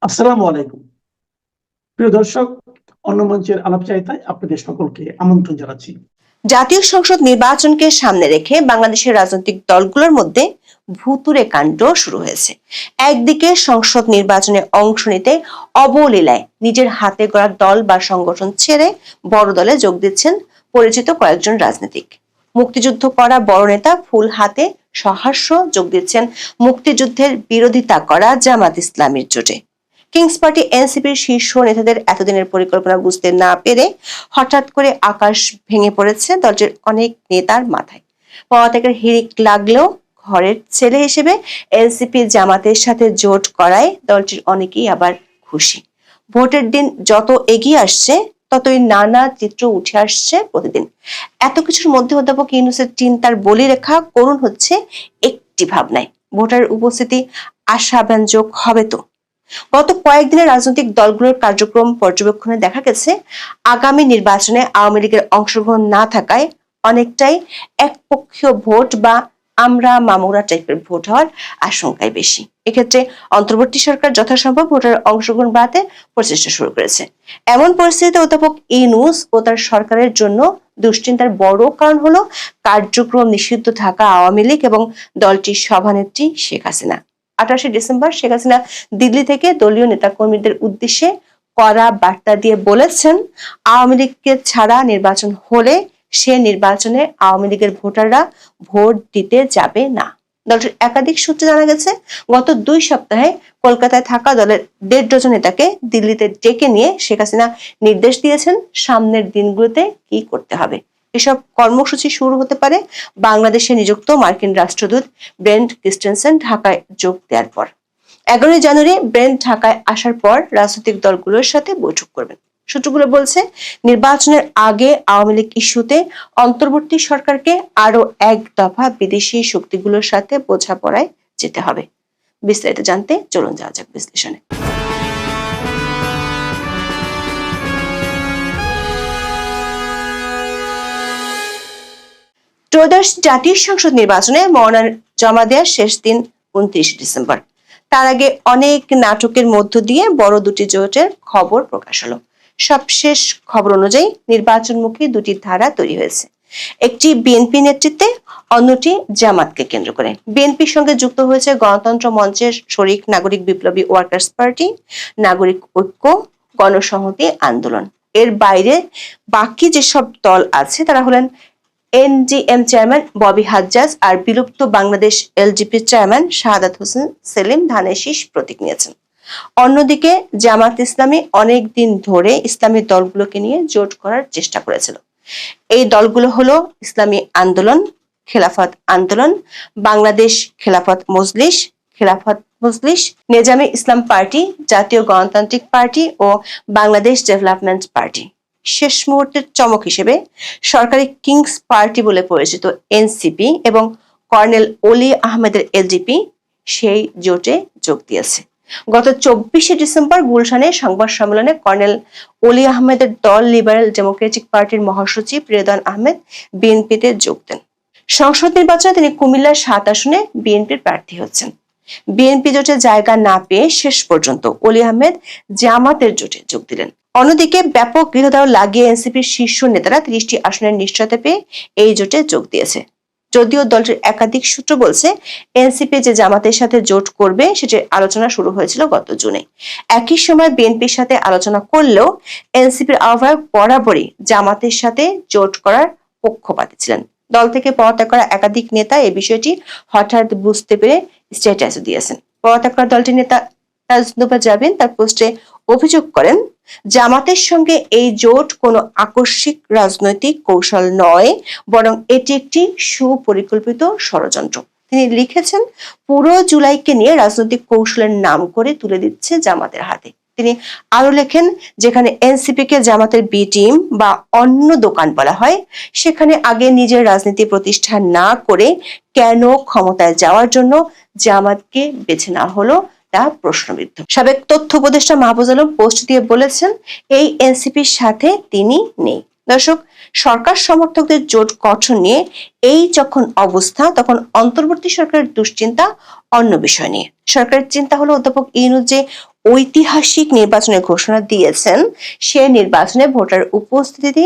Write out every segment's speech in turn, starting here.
আসসালামু আলাইকুম। প্রিয় দর্শক, অন্য মঞ্চের আলাপচারিতায় আপনাদের সকলকে আমন্ত্রণ জানাচ্ছি। জাতীয় সংসদ নির্বাচনকে সামনে রেখে বাংলাদেশের রাজনৈতিক দলগুলোর মধ্যে ভুতুড়ে কাণ্ড শুরু হয়েছে। একদিকে সংসদ নির্বাচনে অংশ নিতে অবলীলায় নিজের হাতে গড়া দল বা সংগঠন ছেড়ে বড় দলে যোগ দিচ্ছেন পরিচিত কয়েকজন রাজনীতিক। মুক্তিযুদ্ধ করা বড় নেতা ফুল হাতে সহাস্য যোগ দিচ্ছেন মুক্তিযুদ্ধের বিরোধিতা করা জামাত ইসলামীর জোটে। কিংস পার্টি এনসিপির শীর্ষ নেতাদের এতদিনের পরিকল্পনা বুঝতে না পেরে হঠাৎ করে আকাশ ভেঙে পড়েছে দলটির অনেক নেতার মাথায়। পদত্যাগের হিড়িক লাগলেও ঘরের ছেলে হিসেবে এনসিপি জামাতের সাথে জোট করায় দলটির অনেকেই আবার খুশি। ভোটের দিন যত এগিয়ে আসছে ততই নানা চিত্র উঠে আসছে প্রতিদিন। এত কিছুর মধ্যে অধ্যাপক ইউনূসের চিন্তার বলিরেখা করুণ হচ্ছে একটি ভাবনায়, ভোটারের উপস্থিতি আশাব্যঞ্জক হবে তো। গত কয়েকদিনের রাজনৈতিক দলগুলোর কার্যক্রম পর্যবেক্ষণে দেখা গেছে আগামী নির্বাচনে আওয়ামী লীগের অংশগ্রহণ না থাকায় অনেকটাই একপক্ষীয় ভোট বা আমরা মামুরা টাইপের ভোট হওয়ার আশঙ্কাই বেশি। এক্ষেত্রে অন্তর্বর্তী সরকার যথাসম্ভব ভোটারের অংশগ্রহণ বাড়াতে প্রচেষ্টা শুরু করেছে। এমন পরিস্থিতিতে অধ্যাপক ইউনূস ও তার সরকারের জন্য দুশ্চিন্তার বড় কারণ হলো কার্যক্রম নিষিদ্ধ থাকা আওয়ামী লীগ এবং দলটির সভানেত্রী শেখ হাসিনা। 28 ডিসেম্বর শেখ হাসিনা দিল্লি থেকে দলীয় নেতাকর্মীদের উদ্দেশ্যে কড়া বার্তা দিয়ে বলেছেন, আওয়ামী লীগকে ছাড়া নির্বাচন হলে সে নির্বাচনে আওয়ামী লীগের ভোটাররা ভোট দিতে যাবে না। দলটির একাধিক সূত্রে জানা গেছে, গত 2 সপ্তাহে কলকাতায় থাকা দলের 1.5 ডজন নেতাকে দিল্লিতে ডেকে নিয়ে শেখ হাসিনা নির্দেশ দিয়েছেন সামনের দিনগুলোতে কি করতে হবে। এসব কর্মসূচি শুরু হতে পারে বাংলাদেশে নিযুক্ত মার্কিন রাষ্ট্রদূত ব্রেন্ট ক্রিস্টেনসেন ঢাকায় যোগ দেওয়ার পর। 11 জানুয়ারি ব্রেন্ট ঢাকায় আসার পর রাজনৈতিক দলগুলোর সাথে বৈঠক করবেন। সূত্রগুলো বলছে, নির্বাচনের আগে আওয়ামী লীগ ইস্যুতে অন্তর্বর্তী সরকারকে আরো এক দফা বিদেশি শক্তিগুলোর সাথে বোঝাপড়ায় যেতে হবে। বিস্তারিত জানতে চলুন যাওয়া যাক বিশ্লেষণে। ত্রয়োদশ জাতীয় সংসদ নির্বাচনে মনোনয়ন জমা দেওয়ার শেষ দিন 29 ডিসেম্বর। তার আগে অনেক নাটকের মধ্য দিয়ে বড় দুটি জোটের খবর প্রকাশ হলো। সবশেষ খবর অনুযায়ী নির্বাচনমুখী দুটি ধারা তৈরি হয়েছে, একটি বিএনপি নেতৃত্বে, অন্যটি জামাতকে কেন্দ্র করে। বিএনপির সঙ্গে যুক্ত হয়েছে গণতন্ত্র মঞ্চের শরিক নাগরিক বিপ্লবী ওয়ার্কার্স পার্টি, নাগরিক ঐক্য, গণসংহতি আন্দোলন। এর বাইরে বাকি যেসব দল আছে তারা হলেন এনডিএম চেয়ারম্যান ববি হাজ্জাজ আর বিলুপ্ত বাংলাদেশ এলজিপি চেয়ারম্যান শাহাদাত হোসেন সেলিম ধানের শীষ প্রতীক নিয়েছেন। অন্যদিকে জামাত ইসলামী অনেক দিন ধরে ইসলামী দলগুলোকে নিয়ে জোট করার চেষ্টা করেছিল। এই দলগুলো হলো ইসলামী আন্দোলন, খেলাফত আন্দোলন, বাংলাদেশ খেলাফত মজলিস, নেজামে ইসলাম পার্টি, জাতীয় গণতান্ত্রিক পার্টি ও বাংলাদেশ ডেভেলপমেন্ট পার্টি। শেষ মুহূর্তের চমক হিসেবে সরকারি কিংস পার্টি বলে পরিচিত এনসিপি এবং কর্নেল অলি আহমেদের এলডিপি সেই জোটে যোগ দিয়েছে। গত 24 ডিসেম্বর গুলশানে সংবাদ সম্মেলনে কর্নেল অলি আহমেদের দল লিবারেল ডেমোক্রেটিক পার্টির মহাসচিব রেদওয়ান আহমেদ বিএনপিতে যোগ দেন। সংসদ নির্বাচনে তিনি কুমিল্লার 7 আসনে বিএনপির প্রার্থী হচ্ছেন। বিএনপি জোটে জায়গা না পেয়ে শেষ পর্যন্ত অলি আহমেদ জামাতের জোটে যোগ দিলেন। অন্যদিকে ব্যাপক গৃহদাহ লাগিয়ে এনসিপির শীর্ষ নেতারা 30টি আসনের নিশ্চয়তা পেয়ে এই জোটে যোগ দিয়েছে। যদিও দলটির একাধিক সূত্র বলছে, এনসিপি যে জামাতের সাথে জোট করবে সেটির আলোচনা শুরু হয়েছিল গত জুনে। একই সময় বিএনপির সাথে আলোচনা করলেও এনসিপির আহ্বায়ক বরাবরই জামাতের সাথে জোট করার পক্ষপাতী ছিলেন। দল থেকে পদত্যাগ করা একাধিক নেতা এই বিষয়টি হঠাৎ বুঝতে পেরে স্ট্যাটাসও দিয়েছেন। পদত্যাগ করা দলটির নেতা তাজনুবা জাবিন তার পোস্টে অভিযোগ করেন, জামাতের সঙ্গে এই জোট কোনো আকস্মিক রাজনৈতিক কৌশল নয়, বরং এটি একটি সুপরিকল্পিত ষড়যন্ত্র। তিনি লিখেছেন, পুরো জুলাইকে নিয়ে রাজনৈতিক কৌশলের নাম করে তুলে দিচ্ছে জামাতের হাতে। তিনি আরো লেখেন, যেখানে এনসিপি কে জামাতের বি টিম বা অন্য দোকান বলা হয়, সেখানে আগে নিজের রাজনীতি প্রতিষ্ঠা না করে কেন ক্ষমতায় যাওয়ার জন্য জামাতকে বেছে নেওয়া হলো তা প্রশ্নবিদ্ধ। সাবেক তথ্য উপদেষ্টা মাহফুজ আলম পোস্ট দিয়ে বলেছেন, এই এনসিপির সাথে তিনি নেই। দর্শক, সরকার সমর্থকদের জোট গঠন নিয়ে এই যখন অবস্থা, তখন অন্তর্বর্তী সরকারের দুশ্চিন্তা অন্য বিষয় নিয়ে। সরকারের চিন্তা হলো অধ্যাপক ইউনূস যে ঐতিহাসিক নির্বাচনের ঘোষণা দিয়েছেন, সে নির্বাচনে ভোটার উপস্থিতি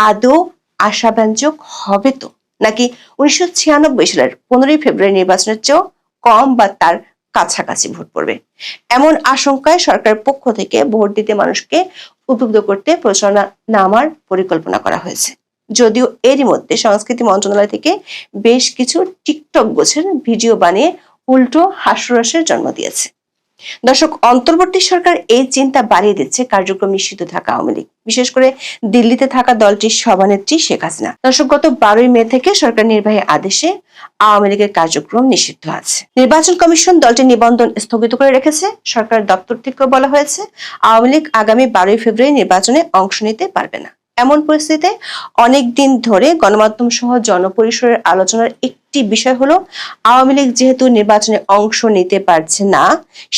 আদৌ আশাব্যঞ্জক হবে তো, নাকি 1996 সালের 15 ফেব্রুয়ারি নির্বাচনের চেয়েও কম বা তার কাছাকাছি ভোট পড়বে। এমন আশঙ্কায় সরকারের পক্ষ থেকে ভোট দিতে মানুষকে উদ্বুদ্ধ করতে প্রচারণা নামার পরিকল্পনা করা হয়েছে। যদিও এরই মধ্যে সংস্কৃতি মন্ত্রণালয় থেকে বেশ কিছু টিকটক গোছের ভিডিও বানিয়ে উল্টো হাস্যরসের জন্ম দিয়েছে। দর্শক, অন্তর্বর্তী সরকার এই চিন্তা বাড়িয়ে দিচ্ছে কার্যক্রম নিষিদ্ধ থাকা আওয়ামী লীগ, বিশেষ করে দিল্লিতে থাকা দলটির সভানেত্রী শেখ হাসিনা। দর্শক, গত 12 মে থেকে সরকার নির্বাহী আদেশে আওয়ামী লীগের কার্যক্রম নিষিদ্ধ আছে। নির্বাচন কমিশন দলটির নিবন্ধন স্থগিত করে রেখেছে। সরকার দপ্তর থেকে বলা হয়েছে আওয়ামী লীগ আগামী 12 ফেব্রুয়ারি নির্বাচনে অংশ নিতে পারবে না। এমন পরিস্থিতিতে অনেকদিন ধরে গণমাধ্যম সহ জনপরিসরের আলোচনার একটি বিষয় হলো, আওয়ামী লীগ যেহেতু নির্বাচনে অংশ নিতে পারছে না,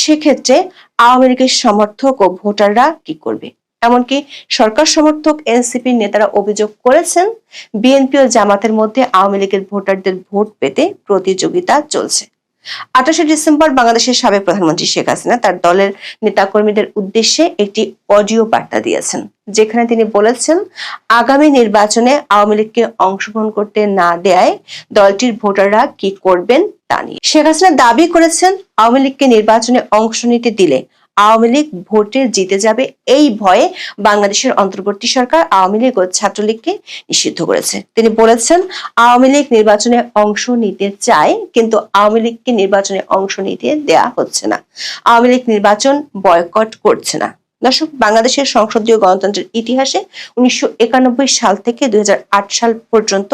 সেক্ষেত্রে আওয়ামী লীগের সমর্থক ও ভোটাররা কি করবে। এমনকি সরকার সমর্থক এনসিপির নেতারা অভিযোগ করেছেন, বিএনপি ও জামাতের মধ্যে আওয়ামী লীগের ভোটারদের ভোট পেতে প্রতিযোগিতা চলছে। 28 ডিসেম্বর বাংলাদেশের সাবেক প্রধানমন্ত্রী শেখ হাসিনা তার দলের নেতাকর্মীদের উদ্দেশ্যে একটি অডিও বার্তা দিয়েছেন, যেখানে তিনি বলেছেন আগামী নির্বাচনে আওয়ামী লীগকে অংশগ্রহণ করতে না দেয়ায় দলটির ভোটাররা কি করবেন তা নিয়ে। শেখ হাসিনা দাবি করেছেন আওয়ামী লীগকে নির্বাচনে অংশ নিতে দিলে আওয়ামী লীগ ভোটে জিতে যাবে, এই ভয়ে বাংলাদেশের অন্তর্বর্তী সরকার আওয়ামী লীগ ও ছাত্রলীগকে নিষিদ্ধ করেছে। তিনি বলেছেন আওয়ামী লীগ নির্বাচনে অংশ নিতে চায়, কিন্তু আওয়ামী লীগকে নির্বাচনে অংশ নিতে দেয়া হচ্ছে না। আওয়ামী লীগ নির্বাচন বয়কট করছে না। দর্শক, বাংলাদেশের সংসদীয় গণতন্ত্রের ইতিহাসে 1991 সাল থেকে 2008 সাল পর্যন্ত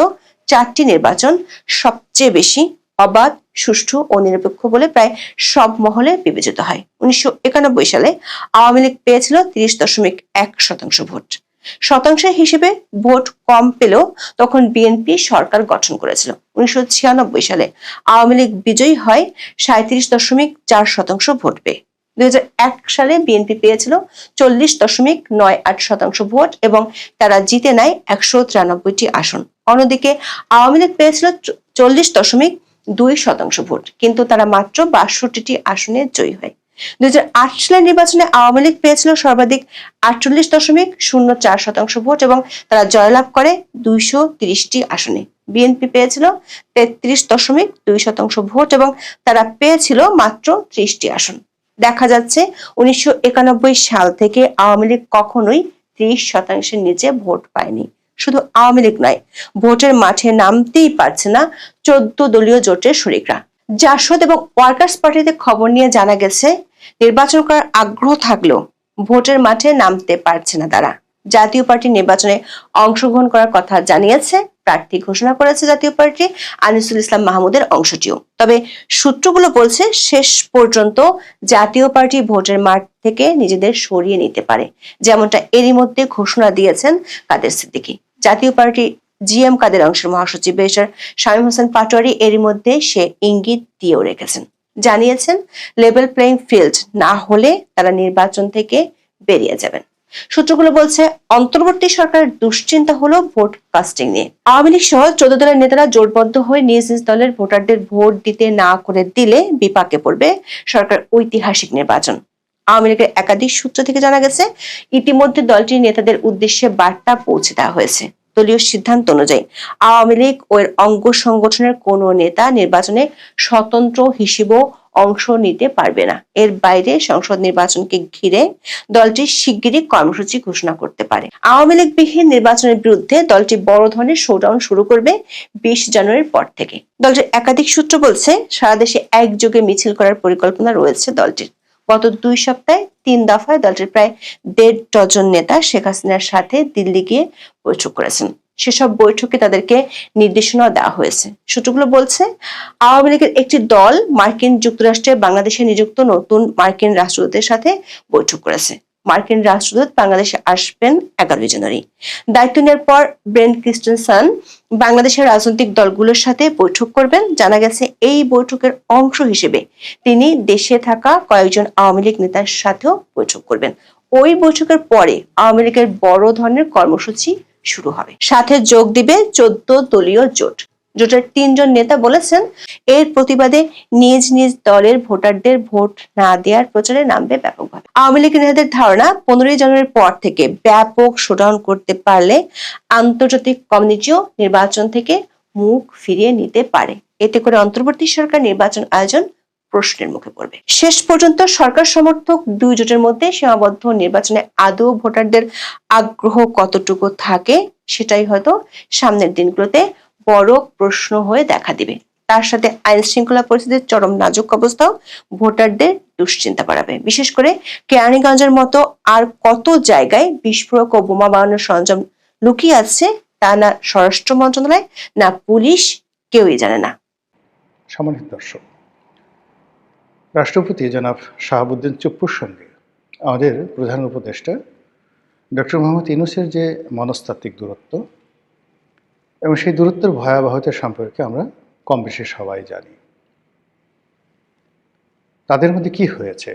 4টি নির্বাচন সবচেয়ে বেশি অবাধ, সুষ্ঠু ও নিরপেক্ষ বলে প্রায় সব মহলে বিবেচিত হয়। 1991 সালে আওয়ামী লীগ পেয়েছিল 30.1% ভোট। শতাংশের হিসেবে ভোট কম পেলেও তখন বিএনপি সরকার গঠন করেছিল। 1996 সালে আওয়ামী লীগ বিজয়ী হয় 37.4% ভোট পেয়ে। 2001 সালে বিএনপি পেয়েছিল 40.98% ভোট এবং তারা জিতে নেয় 193টি আসন। অন্যদিকে আওয়ামী লীগ পেয়েছিল 40.2% ভোট, কিন্তু তারা মাত্র 62টি আসনে জয়ী হয়। 2008 সালের নির্বাচনে আওয়ামী লীগ পেয়েছিল সর্বাধিক 48.04% ভোট এবং তারা জয়লাভ করে 230টি আসনে। বিএনপি পেয়েছিল 33.2% ভোট এবং তারা পেয়েছিল মাত্র 30টি আসন। দেখা যাচ্ছে 1991 সাল থেকে আওয়ামী লীগ কখনোই 30% নিচে ভোট পায়নি। শুধু আওয়ামী লীগ নয়, ভোটের মাঠে নামতেই পারছে না 14 দলীয় জোটের শরিকরা। জাসদ এবং ওয়ার্কার্স পার্টিতে খবর নিয়ে জানা গেছে, নির্বাচন করার আগ্রহ থাকলেও ভোটের মাঠে নামতে পারছে না তারা। জাতীয় পার্টি নির্বাচনে অংশগ্রহণ করার কথা জানিয়েছে, প্রার্থী ঘোষণা করেছে জাতীয় পার্টি আনিসুল ইসলাম মাহমুদের অংশটিও। তবে সূত্রগুলো বলছে শেষ পর্যন্ত জাতীয় পার্টি ভোটের মাঠ থেকে নিজেদের সরিয়ে নিতে পারে, যেমনটা এরই মধ্যে ঘোষণা দিয়েছেন কাদের সিদ্দিকী। জাতীয় পার্টি জিএম কাদের অংশের মহাসচিব ব্যারিস্টার শামীম হোসেন পাটোয়ারি এরই মধ্যে সে ইঙ্গিত দিয়েও রেখেছেন, জানিয়েছেন লেভেল প্লেইং ফিল্ড না হলে তারা নির্বাচন থেকে বেরিয়ে যাবেন। সূত্রগুলো বলছে অন্তর্বর্তী সরকারের দুশ্চিন্তা হলো ভোট কাস্টিং নিয়ে। আওয়ামী লীগ সহ 14 দলের নেতারা জোটবদ্ধ হয়ে নিজ নিজ দলের ভোটারদের ভোট দিতে না করে দিলে বিপাকে পড়বে সরকার ঐতিহাসিক নির্বাচন। আওয়ামী লীগের একাধিক সূত্র থেকে জানা গেছে, ইতিমধ্যে দলটির নেতাদের উদ্দেশ্যে বার্তা পৌঁছে দেওয়া হয়েছে। দলীয় সিদ্ধান্ত অনুযায়ী আওয়ামী লীগ ও এর অঙ্গ সংগঠনের কোন নেতা নির্বাচনে স্বতন্ত্র হিসেবেও অংশ নিতে পারবে না। এর বাইরে সংসদ নির্বাচনকে ঘিরে দলটি শিগগিরই কর্মসূচি ঘোষণা করতে পারে। আওয়ামী লীগ বিহীন নির্বাচনের বিরুদ্ধে দলটি বড় ধরনের শোডাউন শুরু করবে 20 জানুয়ারির পর থেকে। দলটির একাধিক সূত্র বলছে, সারা দেশে একযোগে মিছিল করার পরিকল্পনা রয়েছে দলটির। গত 2 সপ্তাহে 3 দফায় দলটির প্রায় 1.5 ডজন নেতা শেখ হাসিনার সাথে দিল্লি গিয়ে বৈঠক করেছেন। সেসব বৈঠকে তাদেরকে নির্দেশনা দেওয়া হয়েছে। সূত্রগুলো বলছে, আওয়ামী লীগের একটি দল মার্কিন যুক্তরাষ্ট্রে বাংলাদেশে নিযুক্ত নতুন মার্কিন রাষ্ট্রদূতের সাথে বৈঠক করেছে। মার্কিন রাষ্ট্রদূত বাংলাদেশে আসবেন 11 জানুয়ারি। দায়িত্ব নেওয়ার পর ব্রেন ক্রিস্টেনসন বাংলাদেশের রাজনৈতিক দলগুলোর সাথে বৈঠক করবেন। জানা গেছে এই বৈঠকের অংশ হিসেবে তিনি দেশে থাকা কয়েকজন আওয়ামী লীগ নেতার সাথেও বৈঠক করবেন। ওই বৈঠকের পরে আওয়ামী লীগের বড় ধরনের কর্মসূচি শুরু হবে। সাথে যোগ দিবে 14 দলীয় জোট। জোটের 3 জন নেতা বলেছেন, এর প্রতিবাদে নিজ নিজ দলের ভোটারদের ভোট না দেওয়ার প্রচারে নামবে ব্যাপকভাবে। আওয়ামী লীগের নেতাদের ধারণা 15 জানুয়ারির পর থেকে ব্যাপক শোডাউন করতে পারলে আন্তর্জাতিক কমিউনিটিও নির্বাচন থেকে মুখ ফিরিয়ে নিতে পারে। এতে করে অন্তর্বর্তী সরকার নির্বাচন আয়োজন প্রশ্নের মুখে পড়বে। শেষ পর্যন্ত সরকার সমর্থক দুই জোটের মধ্যে সীমাবদ্ধ নির্বাচনে আদৌ ভোটারদের আগ্রহ কতটুকু থাকে সেটাই হয়তো সামনের দিনগুলোতে বড় প্রশ্ন হয়ে দেখা দিবে। তার সাথে আইন শৃঙ্খলা পরিস্থিতির চরম নাজুক অবস্থাও ভোটারদের দুশ্চিন্তা বাড়াবে। বিশেষ করে কেরানীগঞ্জের মতো আর কত জায়গায় বিস্ফোরক ও বোমা বানানোর সরঞ্জাম লুকিয়ে আছে তা না স্বরাষ্ট্র মন্ত্রণালয় না পুলিশ কেউই জানে না। সম্মানিত দর্শক, রাষ্ট্রপতি জনাব শাহাবুদ্দিন চুপ্পুর সঙ্গে আমাদের প্রধান উপদেষ্টা ডক্টর মোহাম্মদ ইউনূসের যে মনস্তাত্ত্বিক দূরত্ব এবং সেই দূরত্বের ভয়াবহতা সম্পর্কে আমরা কম বেশি সবাই জানি। তাদের মধ্যে কি হয়েছে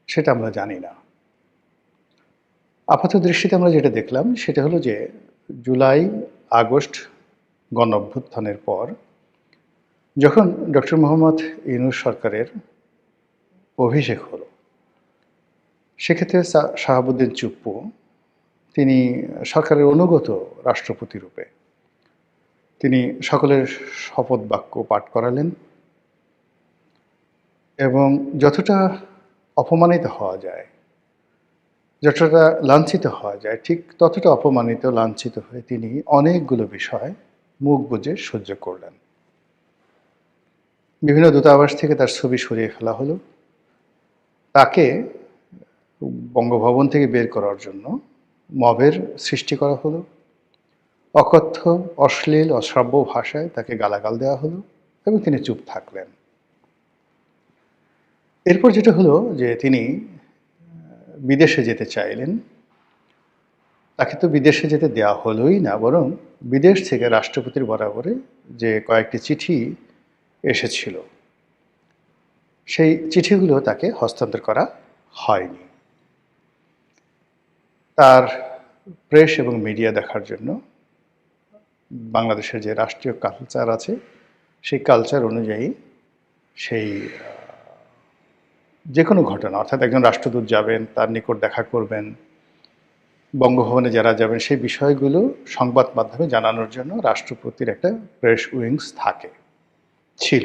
সেটা আমরা জানি না। আপাত দৃষ্টিতে আমরা যেটা দেখলাম সেটা হলো যে জুলাই আগস্ট গণঅভ্যুত্থানের পর যখন ডক্টর মোহাম্মদ ইউনূস সরকারের অভিষেক হলো, সেক্ষেত্রে শাহাবুদ্দিন চুপ্পু তিনি সরকারের অনুগত রাষ্ট্রপতি রূপে তিনি সকলের শপথ বাক্য পাঠ করালেন এবং যতটা অপমানিত হওয়া যায়, যতটা লাঞ্ছিত হওয়া যায়, ঠিক ততটা অপমানিত লাঞ্ছিত হয়ে তিনি অনেকগুলো বিষয় মুখ বুজে সহ্য করলেন। বিভিন্ন দূতাবাস থেকে তার ছবি সরিয়ে ফেলা হলো, তাকে বঙ্গভবন থেকে বের করার জন্য মবের সৃষ্টি করা হলো, অকথ্য অশ্লীল অশ্রাব্য ভাষায় তাকে গালাগাল দেওয়া হলো এবং তিনি চুপ থাকলেন। এরপর যেটা হলো যে তিনি বিদেশে যেতে চাইলেন। তাকে তো বিদেশে যেতে দেওয়া হলোই না, বরং বিদেশ থেকে রাষ্ট্রপতির বরাবরে যে কয়েকটি চিঠি এসেছিল সেই চিঠিগুলো তাকে হস্তান্তর করা হয়নি। তার প্রেস এবং মিডিয়া দেখার জন্য বাংলাদেশের যে রাষ্ট্রীয় কালচার আছে সেই কালচার অনুযায়ী সেই যে কোনো ঘটনা, অর্থাৎ একজন রাষ্ট্রদূত যাবেন, তার নিকট দেখা করবেন, বঙ্গভবনে যারা যাবেন, সেই বিষয়গুলো সংবাদ মাধ্যমে জানানোর জন্য রাষ্ট্রপতির একটা প্রেস উইংস ছিল।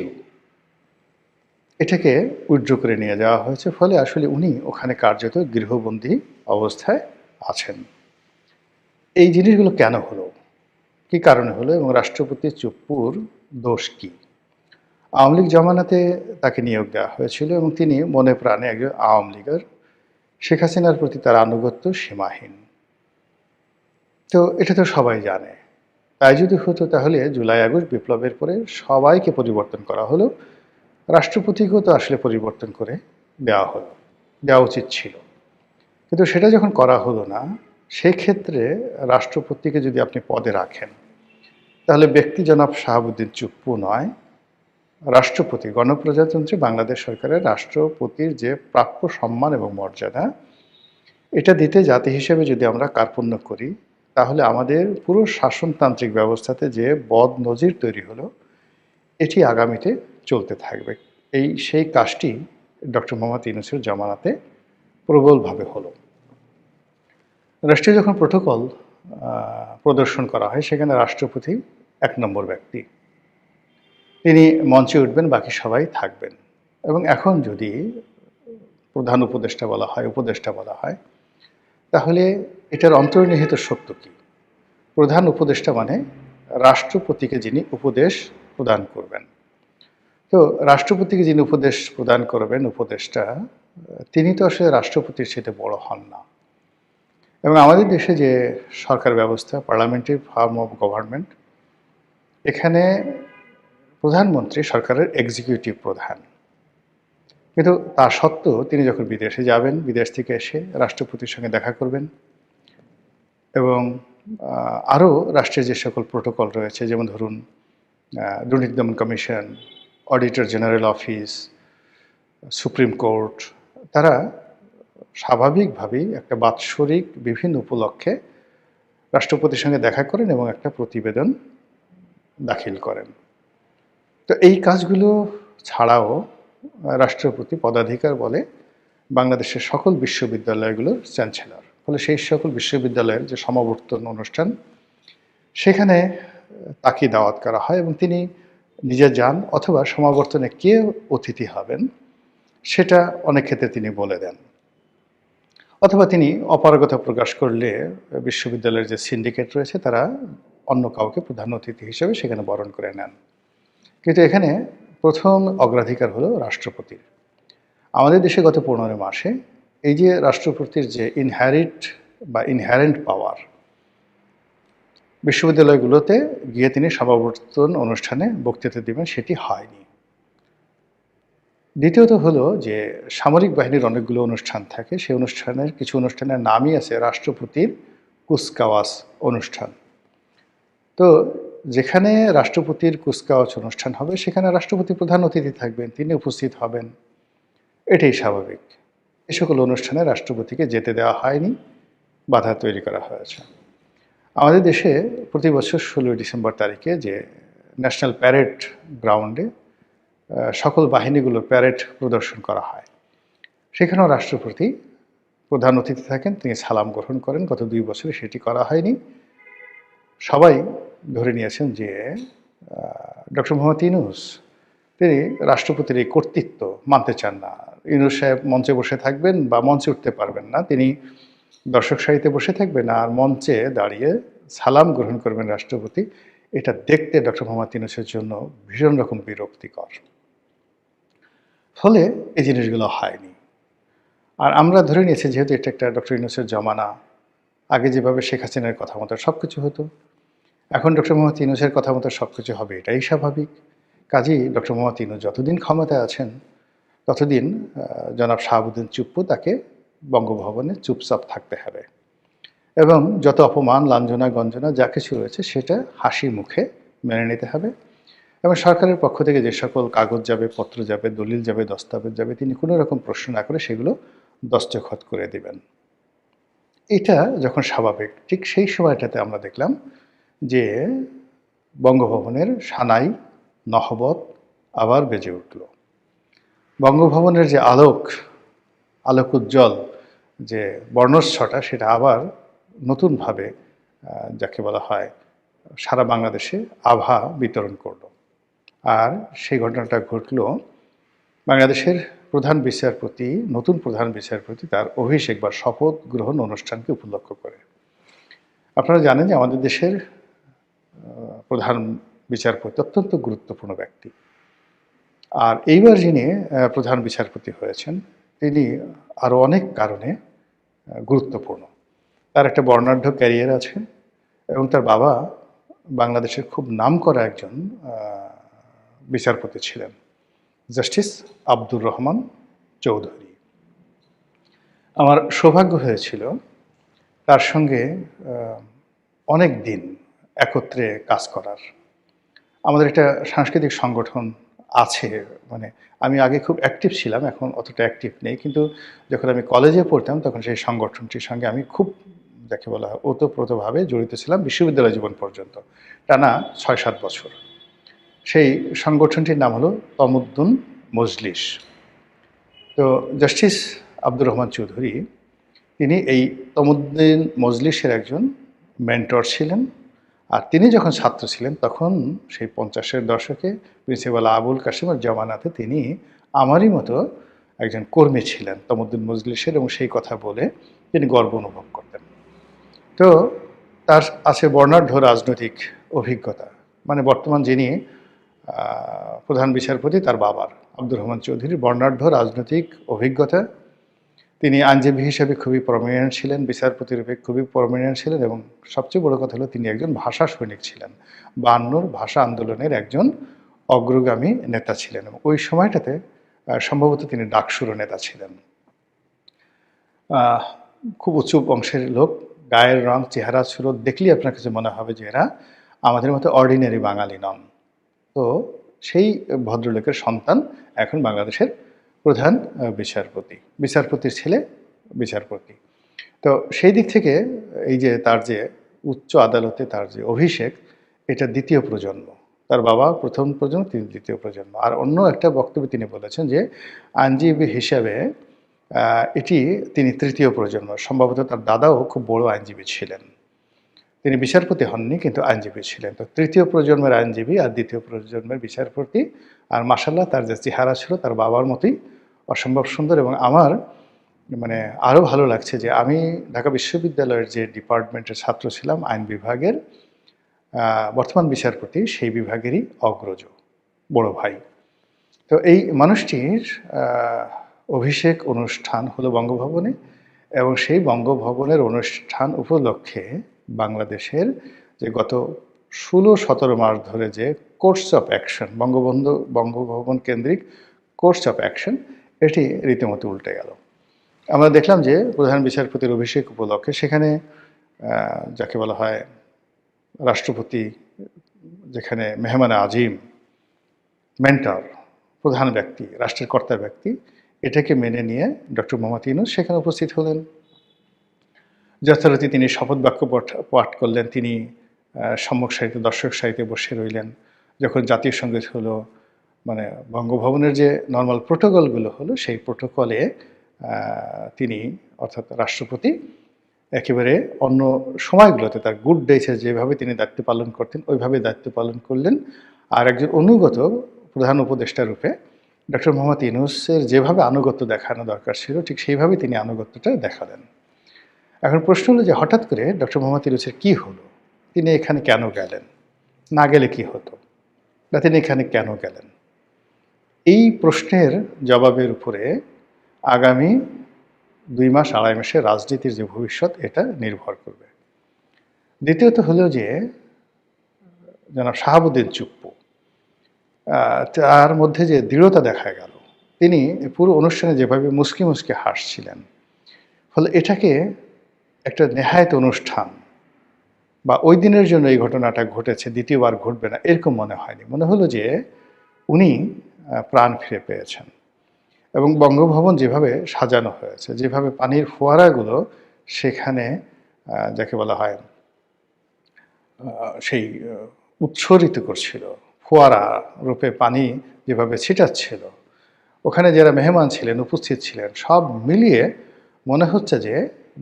এটাকে উইথড্র করে নিয়ে যাওয়া হয়েছে, ফলে আসলে উনি ওখানে কার্যত গৃহবন্দী অবস্থায় আছেন। এই জিনিসগুলো কেন হলো, কী কারণে হলো এবং রাষ্ট্রপতি চুপ্পুর দোষ কী? আওয়ামী লীগ জমানাতে তাকে নিয়োগ দেওয়া হয়েছিল এবং তিনি মনে প্রাণে একজন আওয়ামী লীগের, শেখ হাসিনার প্রতি তার আনুগত্য সীমাহীন। তো এটা তো সবাই জানে। তাই যদি হতো তাহলে জুলাই আগস্ট বিপ্লবের পরে সবাইকে পরিবর্তন করা হলো, রাষ্ট্রপতিকেও তো আসলে পরিবর্তন করে দেওয়া উচিত ছিল। কিন্তু সেটা যখন করা হলো না, সেক্ষেত্রে রাষ্ট্রপতিকে যদি আপনি পদে রাখেন তাহলে ব্যক্তি জনাব শাহাবুদ্দিন চুপ্পু নয়, রাষ্ট্রপতি, গণপ্রজাতন্ত্রী বাংলাদেশ সরকারের রাষ্ট্রপতির যে প্রাপ্য সম্মান এবং মর্যাদা, এটা দিতে জাতি হিসেবে যদি আমরা কার্পণ্য করি তাহলে আমাদের পুরো শাসনতান্ত্রিক ব্যবস্থাতে যে বদ নজির তৈরি হলো এটি আগামীতে চলতে থাকবে। সেই কাজটি ডক্টর মোহাম্মদ ইউনূসের জামানাতে প্রবলভাবে হলো। রাষ্ট্রীয় যখন প্রোটোকল প্রদর্শন করা হয় সেখানে রাষ্ট্রপতি 1 নম্বর ব্যক্তি, তিনি মঞ্চে উঠবেন, বাকি সবাই থাকবেন। এবং এখন যদি প্রধান উপদেষ্টা বলা হয় তাহলে এটার অন্তর্নিহিত সত্য কি? প্রধান উপদেষ্টা মানে রাষ্ট্রপতিকে যিনি উপদেশ প্রদান করবেন। তো রাষ্ট্রপতিকে যিনি উপদেশ প্রদান করবেন, উপদেষ্টা, তিনি তো আসলে রাষ্ট্রপতির সাথে বড় হন না। এবং আমাদের দেশে যে সরকার ব্যবস্থা, পার্লামেন্টারি ফর্ম অফ গভর্নমেন্ট, এখানে প্রধানমন্ত্রী সরকারের এক্সিকিউটিভ প্রধান। কিন্তু তা সত্ত্বেও তিনি যখন বিদেশে যাবেন, বিদেশ থেকে এসে রাষ্ট্রপতির সঙ্গে দেখা করবেন এবং আরও রাষ্ট্রের যে সকল প্রোটোকল রয়েছে, যেমন ধরুন দুর্নীতি দমন commission, auditor general office, supreme court, তারা স্বাভাবিকভাবেই একটা বাৎসরিক বিভিন্ন উপলক্ষে রাষ্ট্রপতির সঙ্গে দেখা করেন এবং একটা প্রতিবেদন দাখিল করেন। তো এই কাজগুলো ছাড়াও রাষ্ট্রপতি পদাধিকার বলে বাংলাদেশের সকল বিশ্ববিদ্যালয়গুলোর চ্যান্সেলর। ফলে সেই সকল বিশ্ববিদ্যালয়ের যে সমাবর্তন অনুষ্ঠান, সেখানে তাকে দাওয়াত করা হয় এবং তিনি নিজে যান, অথবা সমাবর্তনে কে অতিথি হবেন সেটা অনেক ক্ষেত্রে তিনি বলে দেন, অথবা তিনি অপারগতা প্রকাশ করলে বিশ্ববিদ্যালয়ের যে সিন্ডিকেট রয়েছে তারা অন্য কাউকে প্রধান অতিথি হিসেবে সেখানে বরণ করে নেন। কিন্তু এখানে প্রথম অগ্রাধিকার হলো রাষ্ট্রপতির। আমাদের দেশে গত 15 মাসে এই যে রাষ্ট্রপতির যে ইনহ্যারেন্ট পাওয়ার, বিশ্ববিদ্যালয়গুলোতে গিয়ে তিনি সমাবর্তন অনুষ্ঠানে বক্তৃতা দিবেন, সেটি হয়নি। দ্বিতীয়ত হলো যে সামরিক বাহিনীর অনেকগুলো অনুষ্ঠান থাকে, সেই অনুষ্ঠানের কিছু অনুষ্ঠানের নামই আছে রাষ্ট্রপতির কুচকাওয়াজ অনুষ্ঠান। তো যেখানে রাষ্ট্রপতির কুচকাওয়াজ অনুষ্ঠান হবে সেখানে রাষ্ট্রপতি প্রধান অতিথি থাকবেন, তিনি উপস্থিত হবেন, এটাই স্বাভাবিক। এ সকল অনুষ্ঠানে রাষ্ট্রপতিকে যেতে দেওয়া হয়নি, বাধা তৈরি করা হয়েছে। আমাদের দেশে প্রতি বছর 16 ডিসেম্বর তারিখে যে ন্যাশনাল প্যারেড গ্রাউন্ডে সকল বাহিনীগুলোর প্যারেড প্রদর্শন করা হয়, সেখানেও রাষ্ট্রপতি প্রধান অতিথি থাকেন, তিনি সালাম গ্রহণ করেন। গত 2 বছরে সেটি করা হয়নি। সবাই ধরে নিয়েছেন যে ডক্টর মোহাম্মদ ইউনূস তিনি রাষ্ট্রপতির এই কর্তৃত্ব মানতে চান না। ইউনূস সাহেব মঞ্চে বসে থাকবেন বা মঞ্চে উঠতে পারবেন না, তিনি দর্শক সারিতে বসে থাকবেন আর মঞ্চে দাঁড়িয়ে সালাম গ্রহণ করবেন রাষ্ট্রপতি। এটা দেখতে ডক্টর মোহাম্মদ ইউনূসের জন্য ভীষণ রকম বিরক্তিকর। ফলে এই জিনিসগুলো হয়নি। আর আমরা ধরে নিয়েছি যেহেতু এটা একটা ডক্টর ইউনূসের জমানা, আগে যেভাবে শেখ হাসিনার কথা মতো সব কিছু হতো, এখন ডক্টর মোহাম্মদ ইউনূসের কথা মতো সব কিছু হবে, এটাই স্বাভাবিক। কাজেই ডক্টর মোহাম্মদ ইউনূস যতদিন ক্ষমতায় আছেন ততদিন জনাব শাহাবুদ্দিন চুপ্পু তাকে বঙ্গভবনে চুপচাপ থাকতে হবে এবং যত অপমান, লাঞ্ছনা, গঞ্জনা যা কিছু রয়েছে সেটা হাসি মুখে মেনে নিতে হবে। এবং সরকারের পক্ষ থেকে যে সকল কাগজ যাবে, পত্র যাবে, দলিল যাবে, দস্তাবেজ যাবে, তিনি কোনো রকম প্রশ্ন না করে সেগুলো দস্তখত করে দিবেন। এটা যখন স্বাভাবিক, ঠিক সেই সময়টাতে আমরা দেখলাম যে বঙ্গভবনের সানাই নহবত আবার বেজে উঠল। বঙ্গভবনের যে আলোক উজ্জ্বল যে বর্ণচ্ছটা, সেটা আবার নতুনভাবে যাকে বলা হয় সারা বাংলাদেশে আভা বিতরণ করল। আর সেই ঘটনাটা ঘটল বাংলাদেশের নতুন প্রধান বিচারপতি তার অভিষেক বা শপথ গ্রহণ অনুষ্ঠানকে উপলক্ষ করে। আপনারা জানেন যে আমাদের দেশের প্রধান বিচারপতি অত্যন্ত গুরুত্বপূর্ণ ব্যক্তি। আর এইবার যিনি প্রধান বিচারপতি হয়েছেন তিনি আরও অনেক কারণে গুরুত্বপূর্ণ। তার একটা বর্ণাঢ্য ক্যারিয়ার আছে এবং তার বাবা বাংলাদেশের খুব নামকরা একজন বিচারপতি ছিলেন, জাস্টিস আব্দুর রহমান চৌধুরী। আমার সৌভাগ্য হয়েছিল তার সঙ্গে অনেক দিন একত্রে কাজ করার। আমাদের একটা সাংস্কৃতিক সংগঠন আছে, মানে আমি আগে খুব অ্যাক্টিভ ছিলাম, এখন অতটা অ্যাক্টিভ নেই, কিন্তু যখন আমি কলেজে পড়তাম তখন সেই সংগঠনটির সঙ্গে আমি খুব যাকে বলা হয় ওতপ্রোতভাবে জড়িত ছিলাম বিশ্ববিদ্যালয় জীবন পর্যন্ত, টানা 6-7 বছর। সেই সংগঠনটির নাম হলো তমুদ্দুন মজলিস। তো জাস্টিস আব্দুর রহমান চৌধুরী তিনি এই তমুদ্দুন মজলিসের একজন মেন্টর ছিলেন। আর তিনি যখন ছাত্র ছিলেন তখন সেই 50-এর দশকে প্রিন্সিপাল আবুল কাসেমের জমানাতে তিনি আমারই মতো একজন কর্মী ছিলেন তমুদ্দুন মজলিসের, এবং সেই কথা বলে তিনি গর্ব অনুভব করতেন। তো তার আছে বর্ণাঢ্য রাজনৈতিক অভিজ্ঞতা, মানে বর্তমান যিনি প্রধান বিচারপতি তার বাবার আব্দুর রহমান চৌধুরীর বর্ণাঢ্য রাজনৈতিক অভিজ্ঞতা। তিনি আইনজীবী হিসেবে খুবই প্রমিনেন্ট ছিলেন, বিচারপতি রূপে খুবই প্রমিনেন্ট ছিলেন, এবং সবচেয়ে বড় কথা হলো তিনি একজন ভাষা সৈনিক ছিলেন। 52 ভাষা আন্দোলনের একজন অগ্রগামী নেতা ছিলেন এবং ওই সময়টাতে সম্ভবত তিনি ডাকসুরও নেতা ছিলেন। খুব উঁচু বংশের লোক, গায়ের রং, চেহারা সুরত দেখলেই আপনার কাছে মনে হবে যে এরা আমাদের মতো অর্ডিনারি বাঙালি নন। তো সেই ভদ্রলোকের সন্তান এখন বাংলাদেশের প্রধান বিচারপতির ছেলে বিচারপতি। তো সেই দিক থেকে এই যে তার যে উচ্চ আদালতে তার যে অভিষেক, এটা দ্বিতীয় প্রজন্ম। তার বাবা প্রথম প্রজন্ম, তিনি দ্বিতীয় প্রজন্ম। আর অন্য একটা বক্তব্যে তিনি বলেছেন যে আইনজীবী হিসাবে এটি তিনি তৃতীয় প্রজন্ম। সম্ভবত তার দাদাও খুব বড় আইনজীবী ছিলেন। তিনি বিচারপতি হননি, কিন্তু আইনজীবী ছিলেন। তো তৃতীয় প্রজন্মের আইনজীবী আর দ্বিতীয় প্রজন্মের বিচারপতি। আর মাশাআল্লাহ তার যে চেহারা ছিল তার বাবার মতোই অসম্ভব সুন্দর। এবং আমার মানে আরও ভালো লাগছে যে আমি ঢাকা বিশ্ববিদ্যালয়ের যে ডিপার্টমেন্টের ছাত্র ছিলাম, আইন বিভাগের, বর্তমান বিচারপতি সেই বিভাগেরই অগ্রজ, বড় ভাই। তো এই মানুষটির অভিষেক অনুষ্ঠান হলো বঙ্গভবনে, এবং সেই বঙ্গভবনের অনুষ্ঠান উপলক্ষে বাংলাদেশের যে গত 16-17 মাস ধরে যে কোর্স অফ অ্যাকশন, বঙ্গভবন কেন্দ্রিক কোর্স অফ অ্যাকশন, এটি রীতিমতো উল্টে গেল। আমরা দেখলাম যে প্রধান বিচারপতির অভিষেক উপলক্ষে সেখানে যাকে বলা হয় রাষ্ট্রপতি, যেখানে মেহমানে আজিম, মেন্টর, প্রধান ব্যক্তি, রাষ্ট্রের কর্তা ব্যক্তি, এটাকে মেনে নিয়ে ডক্টর মোহাম্মদ ইউনূস সেখানে উপস্থিত হলেন। যথারীতি তিনি শপথ বাক্য পাঠ করলেন। তিনি সম্মুখ সারিতে, দর্শক সারিতে বসে রইলেন। যখন জাতীয় সঙ্গীত হলো, মানে বঙ্গভবনের যে নর্মাল প্রোটোকলগুলো হলো, সেই প্রোটোকলে তিনি অর্থাৎ রাষ্ট্রপতি একেবারে অন্য সময়গুলোতে তার গুড ডেজে যেভাবে তিনি দায়িত্ব পালন করতেন ওইভাবে দায়িত্ব পালন করলেন। আর একজন অনুগত প্রধান উপদেষ্টা রূপে ডক্টর মোহাম্মদ ইউনূসের যেভাবে আনুগত্য দেখানো দরকার ছিল, ঠিক সেইভাবে তিনি আনুগত্যটা দেখালেন। এখন প্রশ্ন হলো যে হঠাৎ করে ডক্টর মোহাম্মদ ইউনূসের কী হলো? তিনি এখানে কেন গেলেন? না গেলে কি হতো? বা তিনি এখানে কেন গেলেন? এই প্রশ্নের জবাবের উপরে আগামী 2 মাস 2.5 মাসের রাজনীতির যে ভবিষ্যৎ, এটা নির্ভর করবে। দ্বিতীয়ত হলো যে জনাব শাহাবুদ্দিন চুপ্পু, তার মধ্যে যে দৃঢ়তা দেখা গেল, তিনি পুরো অনুষ্ঠানে যেভাবে মুচকি মুচকি হাসছিলেন, ফলে এটাকে একটা নেহায়েত অনুষ্ঠান বা ওই দিনের জন্য এই ঘটনাটা ঘটেছে, দ্বিতীয়বার ঘটবে না, এরকম মনে হয়নি। মনে হলো যে উনি প্রাণ ফিরে পেয়েছেন। এবং বঙ্গভবন যেভাবে সাজানো হয়েছে, যেভাবে পানির ফোয়ারাগুলো সেখানে যাকে বলা হয় সেই উৎসরিত করছিল, ফোয়ারা রূপে পানি যেভাবে ছিটাচ্ছিল, ওখানে যারা মেহমান ছিলেন, উপস্থিত ছিলেন, সব মিলিয়ে মনে হচ্ছে যে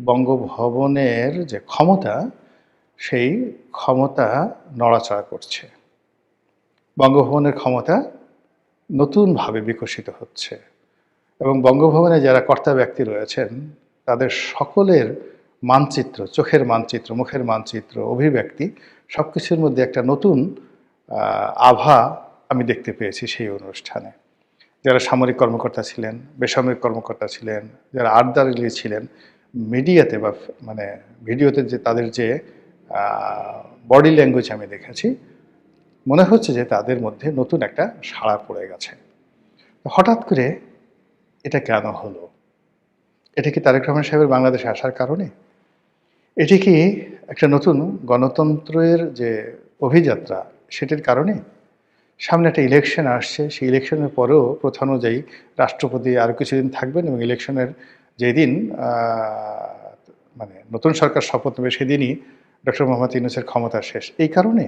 বঙ্গভবনের যে ক্ষমতা, সেই ক্ষমতা নড়াচড়া করছে। বঙ্গভবনের ক্ষমতা নতুনভাবে বিকশিত হচ্ছে। এবং বঙ্গভবনে যারা কর্তা ব্যক্তি রয়েছেন, তাদের সকলের মানচিত্র, চোখের মানচিত্র, মুখের মানচিত্র, অভিব্যক্তি, সব কিছুর মধ্যে একটা নতুন আভা আমি দেখতে পেয়েছি সেই অনুষ্ঠানে। যারা সামরিক কর্মকর্তা ছিলেন, বেসামরিক কর্মকর্তা ছিলেন, যারা আর্দারলি ছিলেন, মিডিয়াতে বা মানে ভিডিওতে যে তাদের যে বডি ল্যাঙ্গুয়েজ আমি দেখেছি, মনে হচ্ছে যে তাদের মধ্যে নতুন একটা সাড়া পড়ে গেছে। হঠাৎ করে এটা কেন হলো? এটা কি তারেক রহমান সাহেবের বাংলাদেশে আসার কারণে? এটি কি একটা নতুন গণতন্ত্রের যে অভিযাত্রা, সেটির কারণে? সামনে একটা ইলেকশন আসছে, সেই ইলেকশনের পরেও প্রথা অনুযায়ী রাষ্ট্রপতি আরও কিছুদিন থাকবেন, এবং ইলেকশনের যেদিন মানে নতুন সরকার শপথ নেবে সেদিনই ডক্টর মোহাম্মদ ইউনূসের ক্ষমতা শেষ, এই কারণে?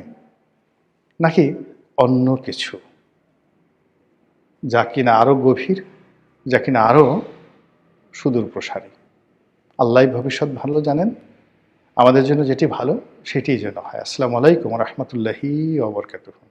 নাকি অন্য কিছু, যা কিনা আরও গভীর, যা কিনা আরও সুদূর প্রসারী? আল্লাহই ভবিষ্যৎ ভালো জানেন। আমাদের জন্য যেটি ভালো সেটিই যেন হয়। আসসালামু আলাইকুম ওয়া রাহমাতুল্লাহি ওয়া বারাকাতুহু।